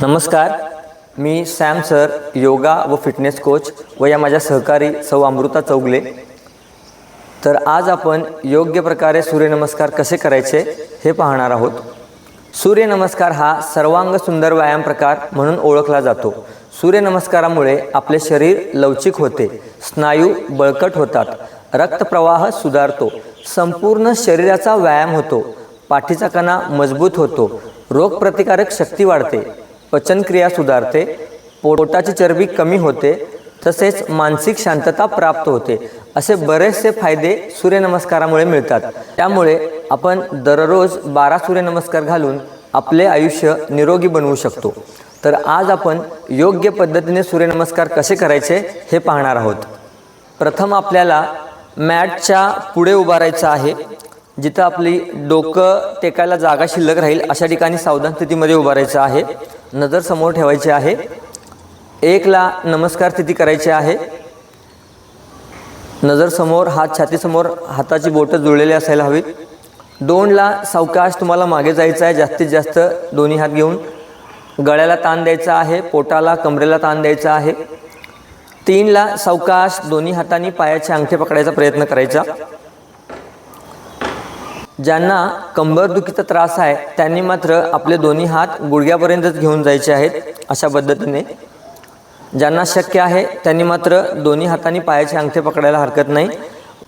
नमस्कार, मी Sam sir, yoga व fitness coach व या माझ्या सहकारी सौ अमृता चौगले. तर आज आपण योग्य प्रकारे सूर्यनमस्कार कसे करायचे हे पाहणार आहोत. सूर्यनमस्कार हा सर्वांग सुंदर व्यायाम प्रकार म्हणून ओळखला जातो. सूर्यनमस्कारामुळे आपले शरीर लवचिक होते, स्नायू बळकट होतात, रक्तप्रवाह सुधारतो, संपूर्ण शरीराचा व्यायाम होतो, पाठीचा कणा मजबूत होतो, रोगप्रतिकारक शक्ती वाढते, पचनक्रिया सुधारते, पोटाची चरबी कमी होते, तसेच मानसिक शांतता प्राप्त होते. असे बरेचसे फायदे सूर्यनमस्कारामुळे मिळतात. त्यामुळे आपण दररोज 12 सूर्यनमस्कार घालून आपले आयुष्य निरोगी बनवू शकतो. तर आज आपण योग्य पद्धतीने सूर्यनमस्कार कसे करायचे हे पाहणार आहोत. प्रथम आपल्याला मॅटच्या पुढे उभा राहायचं आहे. जिथं आपली डोकं टेकायला जागा शिल्लक राहील अशा ठिकाणी सावधान स्थितीमध्ये उभा राहायचं आहे. नजर समोर ठेवायची आहे. 1 ला नमस्कार स्थिती करायची आहे. नजर समोर, हात छातीसमोर, हाताची बोटं जुळलेली असायला हवीत. 2 ला सावकाश तुम्हाला मागे जायचं आहे. जास्तीत जास्त दोन्ही हात घेऊन गळ्याला ताण द्यायचा आहे, पोटाला कमरेला ताण द्यायचा आहे. 3 ला सावकाश दोन्ही हातांनी पायाचे अंगठे पकडायचा प्रयत्न करायचा. ज्यांना कंबरदुखीचा त्रास आहे त्यांनी मात्र आपले दोन्ही हात गुडघ्यापर्यंतच घेऊन जायचे आहेत अशा पद्धतीने. ज्यांना शक्य आहे त्यांनी मात्र दोन्ही हातांनी पायाचे अंगठे पकडायला हरकत नाही.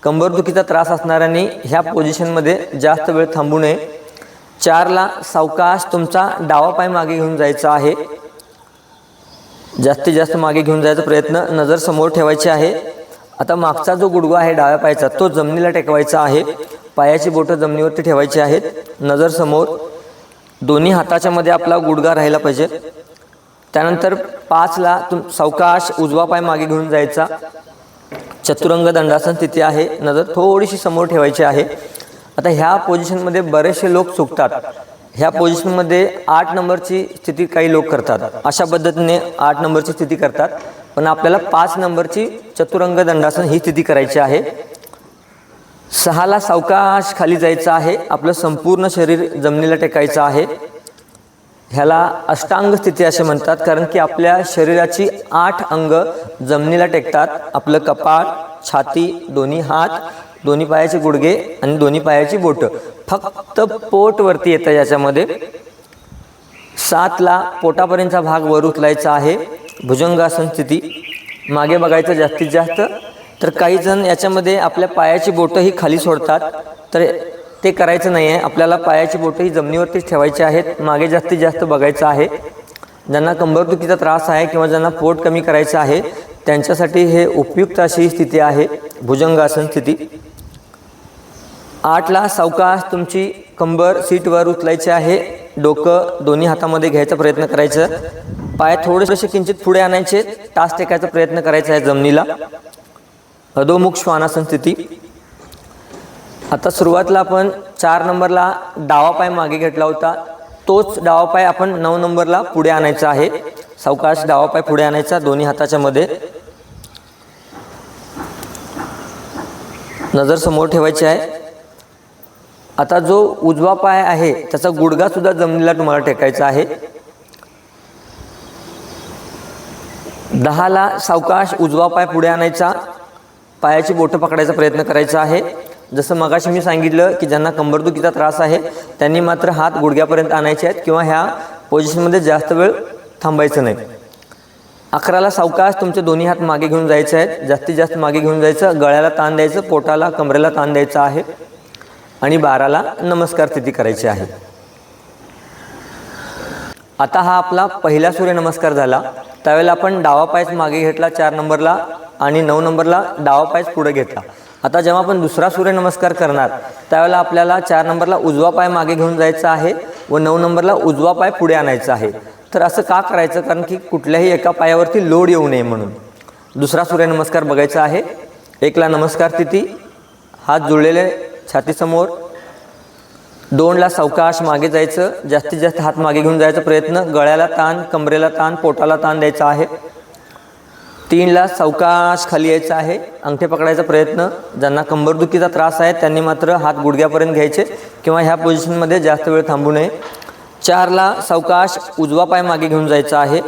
कंबरदुखीचा त्रास असणाऱ्यांनी ह्या पोझिशनमध्ये जास्त वेळ थांबू नये. 4 ला सावकाश तुमचा डावा पाय मागे घेऊन जायचा आहे. जास्तीत जास्त मागे घेऊन जायचा प्रयत्न. नजर समोर ठेवायची आहे. आता मागचा जो गुडघा आहे डाव्या पायाचा तो जमिनीला टेकवायचा आहे. पायाची बोटं जमिनीवरती ठेवायची आहेत. नजर समोर, दोन्ही हाताच्या मध्ये आपला गुडघा राहायला पाहिजे. त्यानंतर 5 ला सावकाश उजवा पाय मागे घेऊन जायचा. चतुरंग दंडासन स्थिती आहे. नजर थोडीशी समोर ठेवायची आहे. आता ह्या पोझिशनमध्ये बरेचसे लोक चुकतात. ह्या पोझिशनमध्ये 8 नंबरची स्थिती काही लोक करतात. अशा पद्धतीने 8 नंबरची स्थिती करतात, पण आपल्याला 5 नंबरची चतुरंग दंडासन ही स्थिती करायची आहे. 6 ला सावकाश खाली जायचं आहे. आपलं संपूर्ण शरीर जमिनीला टेकायचं आहे. ह्याला अष्टांग स्थिती असे म्हणतात, कारण की आपल्या शरीराची 8 अंग जमिनीला टेकतात. आपलं कपाळ, छाती, दोन्ही हात, दोन्ही पायाचे गुडघे आणि दोन्ही पायाची बोटं. फक्त पोट वरती येतं याच्यामध्ये. 7 ला पोटापर्यंतचा भाग वर उचलायचा आहे. भुजंगासन स्थिती. मागे बघायचं जास्तीत जास्त. तर काही जण याच्यामध्ये आपल्या पायाची बोटं ही खाली सोडतात, तर ते करायचं नाही आहे. आपल्याला पायाची बोटं ही जमिनीवरतीच ठेवायची आहेत. मागे जास्तीत जास्त बघायचं आहे. ज्यांना कंबरदुखीचा त्रास आहे किंवा ज्यांना पोट कमी करायचं आहे त्यांच्यासाठी हे उपयुक्त अशी स्थिती आहे, भुजंगासन स्थिती. 8 ला सावकाश तुमची कंबर सीटवर उचलायची आहे. डोकं दोन्ही हातामध्ये घ्यायचा प्रयत्न करायचं. पाय थोडेसे किंचित पुढे आणायचे. टाच टेकायचा प्रयत्न करायचा आहे जमिनीला. अधोमुख श्वानासन स्थिती. आता सुरुवातीला आपण 4 नंबरला डावा पाय मागे घेतला होता. तोच डावा पाय आपण 9 नंबरला पुढे आणायचा आहे. सावकाश डावा पाय पुढे आणायचा दोन्ही हाताच्या मध्ये. नजर समोर ठेवायची आहे. आता जो उजवा पाय आहे त्याचा गुडघा सुद्धा जमिनीला तुम्हाला टेकायचा आहे. 10 ला सावकाश उजवा पाय पुढे आणायचा. पायाची बोटं पकडायचा प्रयत्न करायचा आहे. जसं मगाशी मी सांगितलं की ज्यांना कंबरदुखीचा त्रास आहे त्यांनी मात्र हात गुडघ्यापर्यंत आणायचे आहेत किंवा ह्या पोझिशनमध्ये जास्त वेळ थांबायचं नाही. 11 ला सावकाश तुमचे दोन्ही हात मागे घेऊन जायचे आहेत. जास्तीत जास्त मागे घेऊन जायचं. गळ्याला ताण द्यायचं, पोटाला कमरेला ताण द्यायचा आहे. आणि 12 ला नमस्कार स्थिती करायची आहे. आता हा आपला पहिला सूर्यनमस्कार झाला. त्यावेळेला आपण डावा पायच मागे घेतला 4 नंबरला आणि 9 नंबरला डावा पायच पुढे घेतला. आता जेव्हा आपण दुसरा सूर्यनमस्कार करणार त्यावेळेला आपल्याला 4 नंबरला उजवा पाय मागे घेऊन जायचा आहे व 9 नंबरला उजवा पाय पुढे आणायचा आहे. तर असं का करायचं? कारण की कुठल्याही एका पायावरती लोड येऊ नये म्हणून. दुसरा सूर्यनमस्कार बघायचा आहे. 1 ला नमस्कार स्थिती. हात जुळलेले छातीसमोर. 2 ला सावकाश मागे जायचं. जास्तीत जास्त हात मागे घेऊन जायचा प्रयत्न. गळ्याला ताण, कमरेला ताण, पोटाला ताण द्यायचा आहे. 3 ला सावकाश खाली यायचं आहे. अंगठे पकडायचा प्रयत्न. ज्यांना कंबरदुखीचा त्रास आहे त्यांनी मात्र हात गुडघ्यापर्यंत घ्यायचे किंवा ह्या पोझिशनमध्ये जास्त वेळ थांबू नये. 4ला सावकाश उजवा पाय मागे घेऊन जायचा आहे.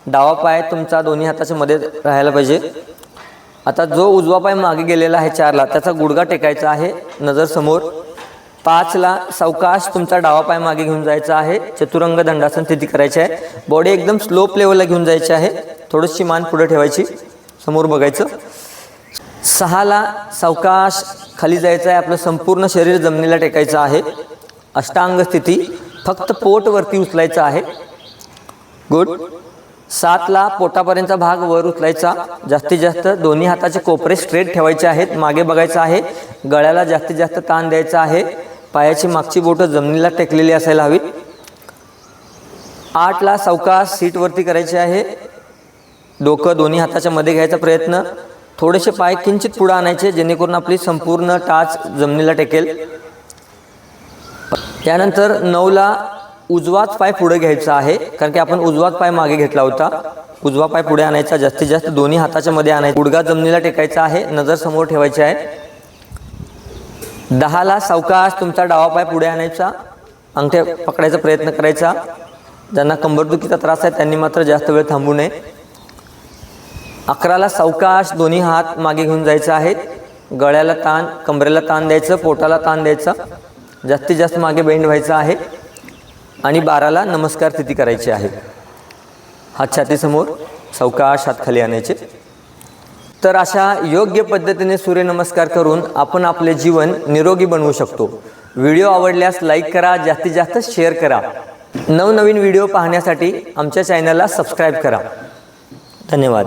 डावा पाय तुमचा दोन्ही हाताच्या मध्ये राहायला पाहिजे. आता जो उजवा पाय मागे गेलेला आहे 4ला त्याचा गुडघा टेकायचा आहे नजर समोर. 5ला सावकाश तुमचा डावा पाय मागे घेऊन जायचा आहे. चतुरंग दंडासन स्थिती करायची आहे. बॉडी एकदम स्लोप लेवलला घेऊन जायची आहे. थोडीशी मान पुढे ठेवायची, समोर बघायचं. 6ला सावकाश खाली जायचं आहे. आपलं संपूर्ण शरीर जमिनीला टेकायचं आहे. अष्टांग स्थिती, फक्त पोट वरती उचलायचं आहे. गुड. 7ला पोटापर्यंतचा भाग वर उचलायचा. जास्तीत जास्त दोन्ही हाताचे कोपरे स्ट्रेट ठेवायचे आहेत. मागे बघायचं आहे. गळ्याला जास्तीत जास्त ताण द्यायचा आहे. पायाची मागची बोटं जमिनीला टेकलेली असायला हवी. 8ला सावकाश सीट वरती करायची आहे. डोकं दोन्ही हाताच्या मध्ये घ्यायचा प्रयत्न. थोडेसे पाय किंचित पुढे आणायचे जेणेकरून आपली संपूर्ण टाच जमिनीला टेकेल. त्यानंतर 9ला उजवाच पाय पुढे घ्यायचा आहे, कारण की आपण उजवाच पाय मागे घेतला होता. उजवा पाय पुढे आणायचा, जास्तीत जास्त दोन्ही हाताच्या मध्ये आणायचा. गुडघा जमिनीला टेकायचा आहे. नजर समोर ठेवायची आहे. 10ला सावकाश तुमचा डावा पाय पुढे आणायचा. अंगठे पकडायचा प्रयत्न करायचा. ज्यांना कंबरदुखीचा त्रास आहे त्यांनी मात्र जास्त वेळ थांबू नये. 11ला सावकाश दोन्ही हात मागे घेऊन जायचे आहेत. गळ्याला ताण, कमरेला ताण द्यायचं, पोटाला ताण द्यायचा. जास्तीत जास्त मागे बेंड व्हायचं आहे. आणि 12ला नमस्कार स्थिती करायची आहे. हात छातीसमोर, सावकाश हात खाली आणायचे. तर अशा योग्य पद्धतीने सूर्यनमस्कार करून आपण आपले जीवन निरोगी बनवू शकतो. व्हिडिओ आवडल्यास लाईक करा, जास्तीत जास्त शेअर करा. नवनवीन व्हिडिओ पाहण्यासाठी आमच्या चॅनलला सबस्क्राईब करा. धन्यवाद.